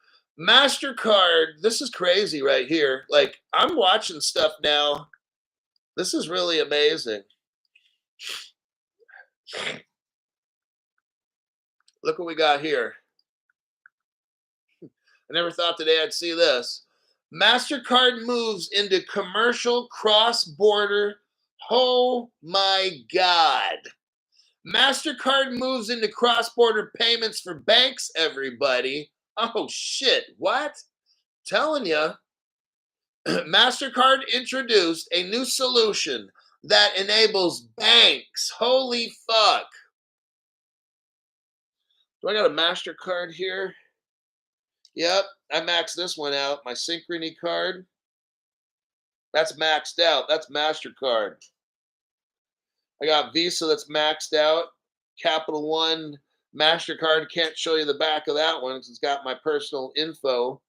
Speaker 1: MasterCard, this is crazy right here. Like, I'm watching stuff now. This is really amazing. Look what we got here. I never thought today I'd see this. MasterCard moves into commercial cross-border. Oh my God. MasterCard moves into cross-border payments for banks, everybody. Oh shit, what? Telling you. MasterCard introduced a new solution that enables banks. Holy fuck. Do I got a MasterCard here? Yep, I maxed this one out. My Synchrony card. That's maxed out. That's MasterCard. I got Visa that's maxed out. Capital One, MasterCard. Can't show you the back of that one because it's got my personal info.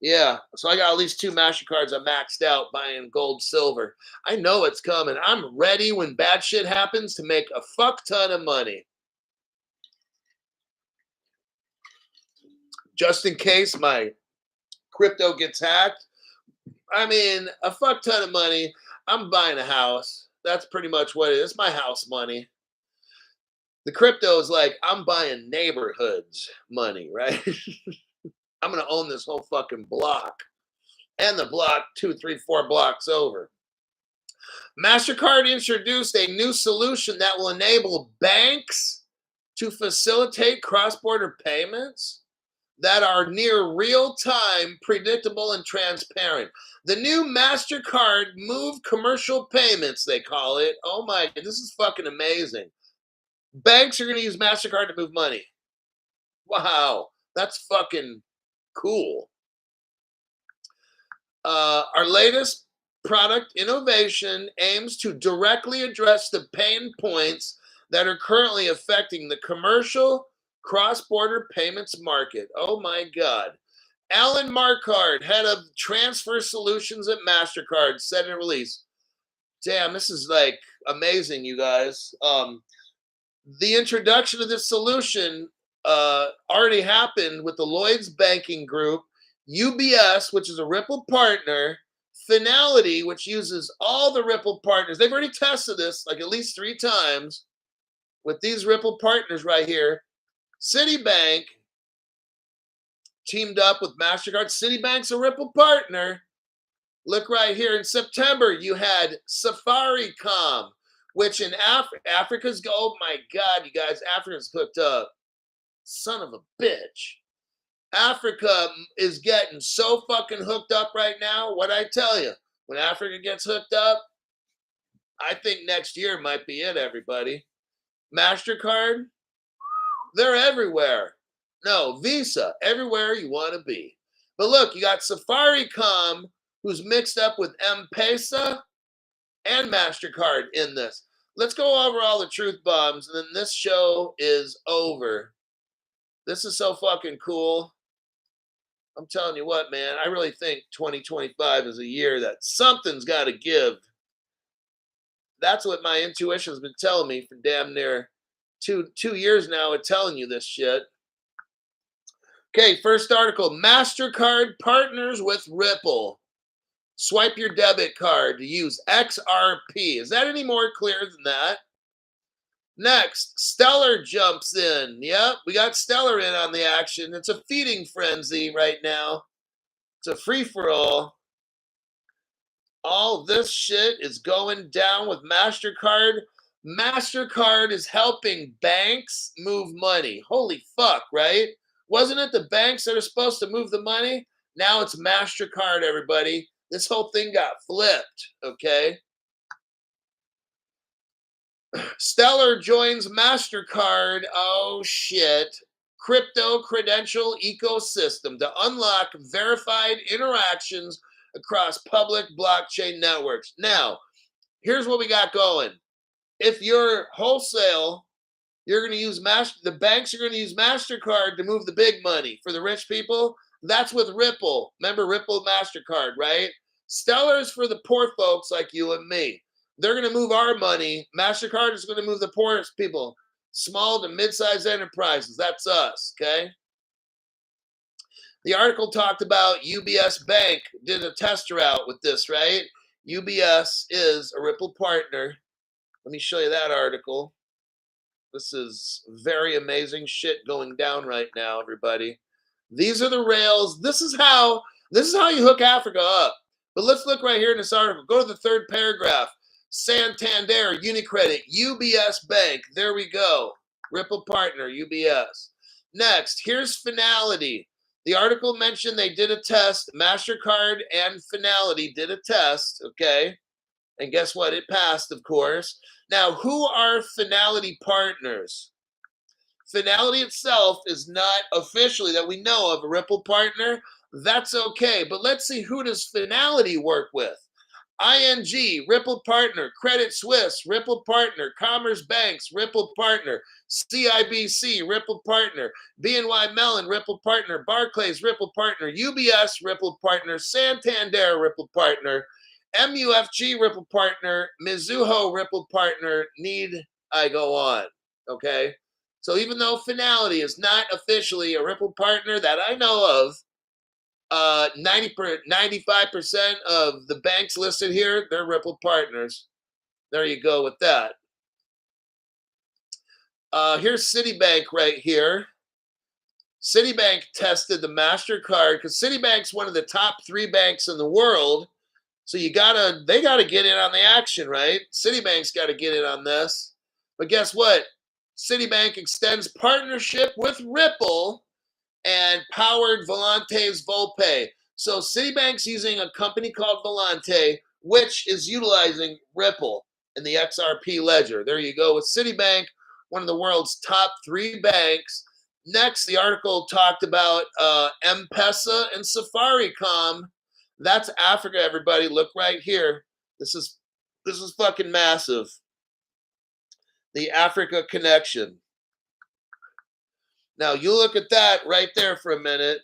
Speaker 1: Yeah, so I got at least 2 MasterCards I maxed out buying gold, silver. I know it's coming. I'm ready when bad shit happens to make a fuck ton of money. Just in case my crypto gets hacked. I mean, a fuck ton of money. I'm buying a house. That's pretty much what it is. It's my house money. The crypto is like, I'm buying neighborhoods money, right? I'm going to own this whole fucking block. And the block 2, 3, 4 blocks over. MasterCard introduced a new solution that will enable banks to facilitate cross-border payments that are near real-time, predictable, and transparent. The new MasterCard Move Commercial Payments, they call it. Oh my, this is fucking amazing. Banks are going to use MasterCard to move money. Wow, that's fucking cool. Our latest product innovation aims to directly address the pain points that are currently affecting the commercial cross-border payments market. Oh my God. Alan Marquardt, head of transfer solutions at MasterCard, said in a release. Damn, this is like amazing, you guys. The introduction of this solution already happened with the Lloyds Banking Group, UBS, which is a Ripple partner, Finality, which uses all the Ripple partners. They've already tested this like at least 3 times with these Ripple partners right here. Citibank teamed up with MasterCard. Citibank's a Ripple partner. Look right here. In September, you had Safaricom, which in Africa's go. Oh my God, you guys, Africa's hooked up. Son of a bitch. Africa is getting so fucking hooked up right now. What I tell you, when Africa gets hooked up, I think next year might be it, everybody. MasterCard, they're everywhere. No, Visa, everywhere you want to be. But look, you got Safaricom, who's mixed up with M-Pesa and MasterCard in this. Let's go over all the truth bombs, and then this show is over. This is so fucking cool. I'm telling you what, man, I really think 2025 is a year that something's got to give. That's what my intuition has been telling me for damn near two years now of telling you this shit. Okay, first article, MasterCard partners with Ripple. Swipe your debit card to use XRP. Is that any more clear than that? Next, Stellar jumps in. Yep, we got Stellar in on the action. It's a feeding frenzy right now. It's a free-for-all. All this shit is going down with MasterCard. MasterCard is helping banks move money. Holy fuck, right? Wasn't it the banks that are supposed to move the money? Now it's MasterCard, everybody. This whole thing got flipped, okay? Stellar joins MasterCard. Oh, shit. Crypto credential ecosystem to unlock verified interactions across public blockchain networks. Now, here's what we got going. If you're wholesale, you're going to use the banks are going to use MasterCard to move the big money for the rich people. That's with Ripple. Remember Ripple, MasterCard, right? Stellar's for the poor folks like you and me. They're going to move our money. MasterCard is going to move the poorest people, small to mid-sized enterprises. That's us, okay? The article talked about UBS Bank did a test route with this, right? UBS is a Ripple partner. Let me show you that article. This is very amazing shit going down right now, everybody. These are the rails. This is how you hook Africa up. But let's look right here in this article. Go to the third paragraph. Santander, Unicredit, UBS Bank. There we go. Ripple partner, UBS. Next, here's Finality. The article mentioned they did a test. MasterCard and Finality did a test, okay? And guess what? It passed, of course. Now, who are Finality partners? Finality itself is not officially, that we know of, a Ripple partner. That's okay. But let's see, who does Finality work with? ING, Ripple partner. Credit Suisse, Ripple partner. Commerce Banks, Ripple partner. CIBC, Ripple partner. BNY Mellon, Ripple partner. Barclays, Ripple partner. UBS, Ripple partner. Santander, Ripple partner. MUFG, Ripple partner. Mizuho, Ripple partner. Need I go on? Okay. So even though Finality is not officially a Ripple partner that I know of, 95% of the banks listed here, they're Ripple partners. There you go with that. Here's Citibank right here. Citibank tested the MasterCard because Citibank's one of the top 3 banks in the world. So they gotta get in on the action, right? Citibank's got to get in on this. But guess what? Citibank extends partnership with Ripple and powered Volante's Volpay. So Citibank's using a company called Volante, which is utilizing Ripple in the XRP ledger. There you go with Citibank, one of the world's top 3 banks. Next, the article talked about M-Pesa and Safaricom. That's Africa, everybody. Look right here. This is fucking massive. The Africa connection. Now, you look at that right there for a minute.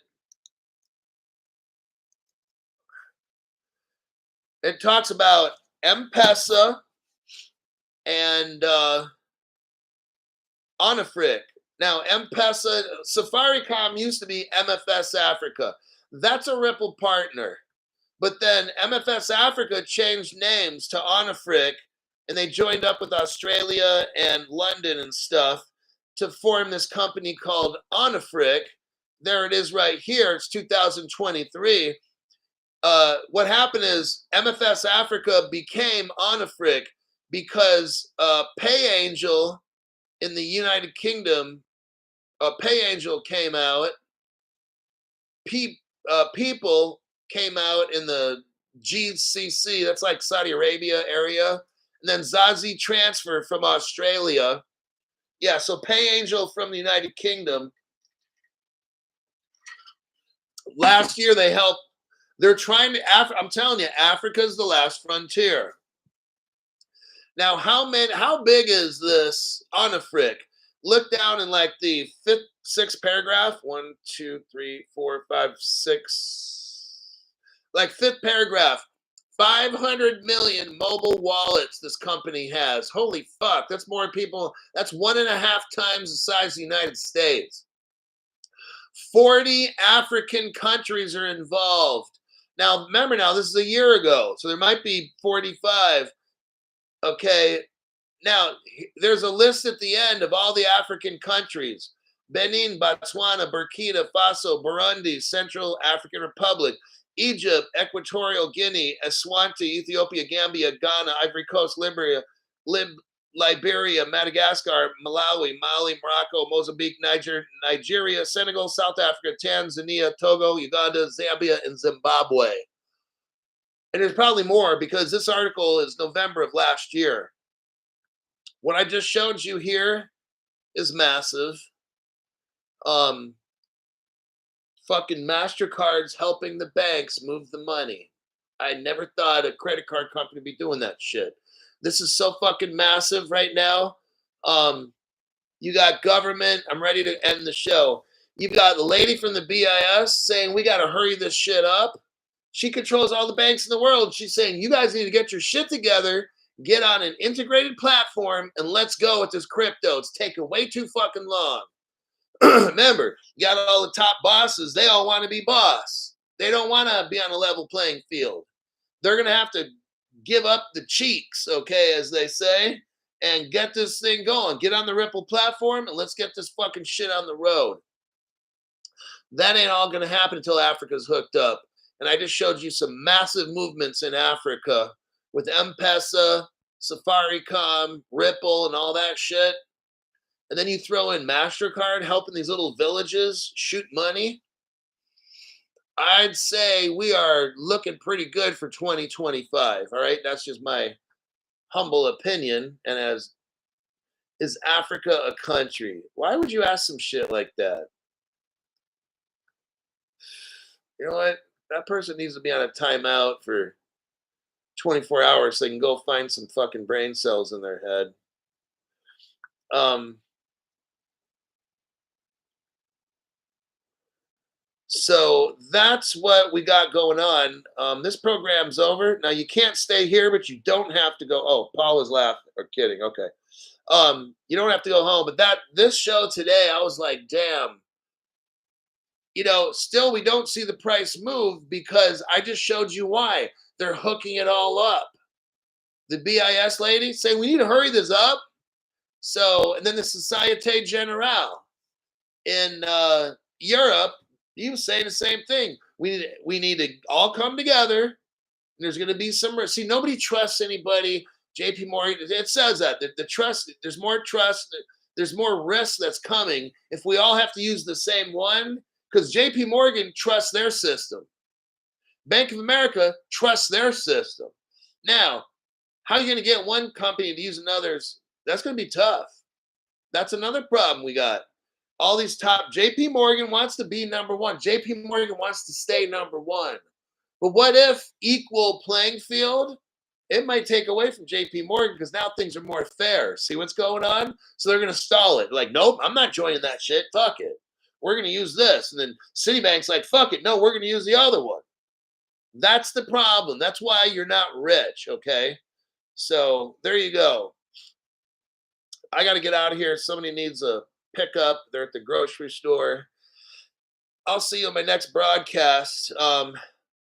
Speaker 1: It talks about M-Pesa and Onafric. Now, M-Pesa, Safaricom used to be MFS Africa. That's a Ripple partner. But then MFS Africa changed names to Onafric, and they joined up with Australia and London and stuff to form this company called Onafric. There it is right here. It's 2023. What happened is MFS Africa became Onafric because PayAngel in the United Kingdom, PayAngel came out. People came out in the GCC, that's like Saudi Arabia area. And then Zazi Transfer from Australia. Yeah, so PayAngel from the United Kingdom. Last year they helped. They're trying to, I'm telling you, Africa's the last frontier. Now, how big is this Onafric? Look down in like the 6th paragraph. 1, 2, 3, 4, 5, 6. Like 5th paragraph. 500 million mobile wallets this company has. Holy fuck. That's more people. That's 1.5 times the size of the United States. 40 African countries are involved. Now, remember this is a year ago. So there might be 45. Okay. Now, there's a list at the end of all the African countries. Benin, Botswana, Burkina Faso, Burundi, Central African Republic, Egypt, Equatorial Guinea, Eswatini, Ethiopia, Gambia, Ghana, Ivory Coast, Liberia, Madagascar, Malawi, Mali, Morocco, Mozambique, Nigeria, Senegal, South Africa, Tanzania, Togo, Uganda, Zambia, and Zimbabwe. And there's probably more because this article is November of last year. What I just showed you here is massive. Fucking MasterCard's helping the banks move the money. I never thought a credit card company would be doing that shit. This is so fucking massive right now. You got government. I'm ready to end the show. You've got the lady from the BIS saying we got to hurry this shit up. She controls all the banks in the world. She's saying you guys need to get your shit together, get on an integrated platform, and let's go with this crypto. It's taking way too fucking long. Remember, you got all the top bosses. They all want to be boss. They don't want to be on a level playing field. They're going to have to give up the cheeks, okay, as they say, and get this thing going. Get on the Ripple platform and let's get this fucking shit on the road. That ain't all going to happen until Africa's hooked up. And I just showed you some massive movements in Africa with M-Pesa, Safaricom, Ripple, and all that shit. And then you throw in MasterCard helping these little villages shoot money. I'd say we are looking pretty good for 2025. All right. That's just my humble opinion. And as is Africa a country? Why would you ask some shit like that? You know what? That person needs to be on a timeout for 24 hours so they can go find some fucking brain cells in their head. So that's what we got going on. This program's over. Now you can't stay here, but you don't have to go. Oh, Paul is laughing or kidding. Okay. You don't have to go home. But this show today, I was like, damn. You know, still we don't see the price move because I just showed you why. They're hooking it all up. The BIS lady saying we need to hurry this up. So, and then the Societe Generale in Europe, he was saying the same thing. We need to all come together. And there's going to be some risk. See, nobody trusts anybody. JP Morgan, it says that the trust, there's more trust, there's more risk that's coming if we all have to use the same one. Because JP Morgan trusts their system. Bank of America trusts their system. Now, how are you going to get one company to use another's? That's going to be tough. That's another problem we got. All these top, JP Morgan wants to be number one. JP Morgan wants to stay number one. But what if equal playing field? It might take away from JP Morgan because now things are more fair. See what's going on? So they're going to stall it. Like, nope, I'm not joining that shit. Fuck it. We're going to use this. And then Citibank's like, fuck it. No, we're going to use the other one. That's the problem. That's why you're not rich, okay? So there you go. I got to get out of here. Somebody needs a pickup. They're at the grocery store. I'll see you on my next broadcast. I'm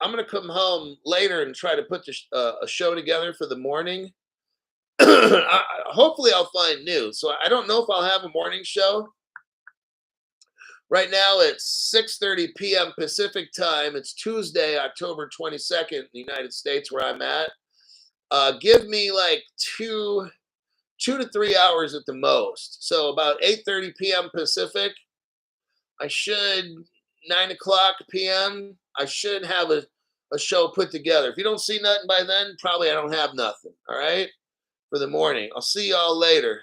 Speaker 1: going to come home later and try to put a show together for the morning. Hopefully I'll find news. So I don't know if I'll have a morning show. Right now it's 6:30 p.m. Pacific time. It's Tuesday, October 22nd in the United States where I'm at. Give me like 2 to 3 hours at the most. So about 8:30 p.m. Pacific. I should 9 o'clock p.m. I should have a show put together. If you don't see nothing by then, probably I don't have nothing. All right, for the morning. I'll see y'all later.